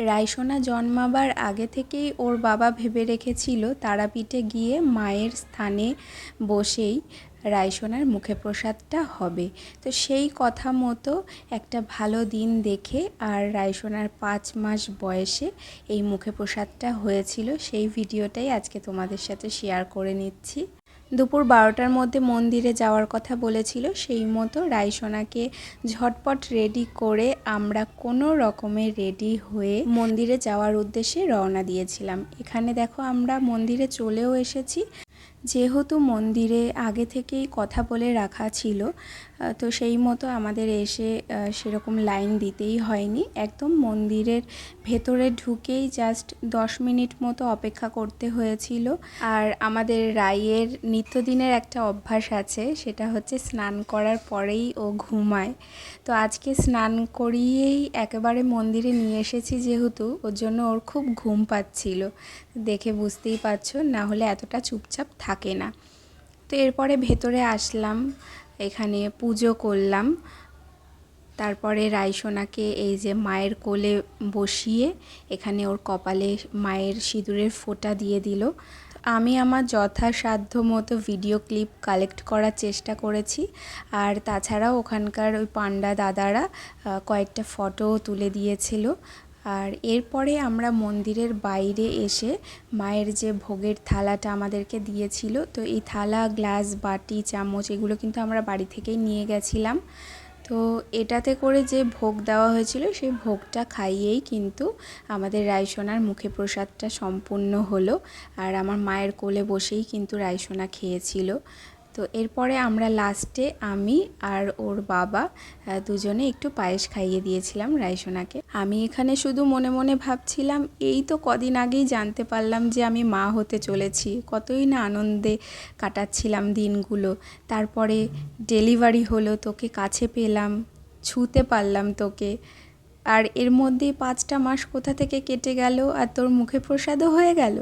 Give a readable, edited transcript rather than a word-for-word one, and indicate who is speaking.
Speaker 1: রাইসোনা জন্মাবার আগে থেকেই ওর বাবা ভেবে রেখেছিল তারাপীঠে গিয়ে মায়ের স্থানে বসেই রাইসোনার মুখে প্রসাদটা হবে। তো সেই কথা মতো একটা ভালো দিন দেখে আর রাইসোনার 5 মাস বয়সে এই মুখে প্রসাদটা হয়েছিল, সেই ভিডিওটাই আজকে তোমাদের সাথে শেয়ার করে নিচ্ছি। দুপুর 12টার মধ্যে মন্দিরে যাওয়ার কথা বলেছিল, সেই মতো রাইসোনাকে ঝটপট রেডি করে আমরা কোনো রকমে রেডি হয়ে মন্দিরে যাওয়ার উদ্দেশ্যে রওনা দিয়েছিলাম। এখানে দেখো আমরা মন্দিরে চলেও এসেছি। যেহেতু মন্দিরে আগে থেকেই কথা বলে রাখা ছিল, তো সেই মতো আমাদের এসে সেরকম লাইন দিতেই হয়নি। একদম মন্দিরের ভেতরে ঢুকেই জাস্ট 10 মিনিট মতো অপেক্ষা করতে হয়েছিল। আর আমাদের রাইয়ের নিত্যদিনের একটা অভ্যাস আছে, সেটা হচ্ছে স্নান করার পরেই ও ঘুমায়। তো আজকে স্নান করিয়েই একেবারে মন্দিরে নিয়ে এসেছি, যেহেতু ওর জন্য ওর খুব ঘুম পাচ্ছিল। দেখে বুঝতেই পারছো, না হলে এতটা চুপচাপ থাকে না। তো এরপরে ভেতরে আসলাম, এখানে পুজো করলাম। তারপরে রাইসোনাকে এই যে মায়ের কোলে বসিয়ে এখানে ওর কপালে মায়ের সিঁদুরের ফোঁটা দিয়ে দিল। আমি আমার যথাসাধ্য মতো ভিডিও ক্লিপ কালেক্ট করার চেষ্টা করেছি। আর তাছাড়াও ওখানকার ওই পান্ডা দাদারা কয়েকটা ফটোও তুলে দিয়েছিল। আর এরপরে আমরা মন্দিরের বাইরে এসে মায়ের যে ভোগের থালাটা আমাদেরকে দিয়েছিল, তো এই থালা, গ্লাস, বাটি, চামচ এগুলো কিন্তু আমরা বাড়ি থেকেই নিয়ে গেছিলাম। তো এটাতে করে যে ভোগ দেওয়া হয়েছিল, সেই ভোগটা খাইয়েই কিন্তু আমাদের রাইসোনার মুখে প্রসাদটা সম্পূর্ণ হলো। আর আমার মায়ের কোলে বসেই কিন্তু রাইসোনা খেয়েছিল। তো এরপরে আমরা লাস্টে আমি আর ওর বাবা দুজনে একটু পায়েস খাইয়ে দিয়েছিলাম রাইসোনাকে। আমি এখানে শুধু মনে মনে ভাবছিলাম, এই তো কদিন আগেই জানতে পারলাম যে আমি মা হতে চলেছি, কতই না আনন্দে কাটাচ্ছিলাম দিনগুলো। তারপরে ডেলিভারি হলো, তোকে কাছে পেলাম, ছুঁতে পারলাম তোকে। আর এর মধ্যেই 5টা মাস কোথা থেকে কেটে গেল আর তোর মুখে প্রসাদও হয়ে গেল।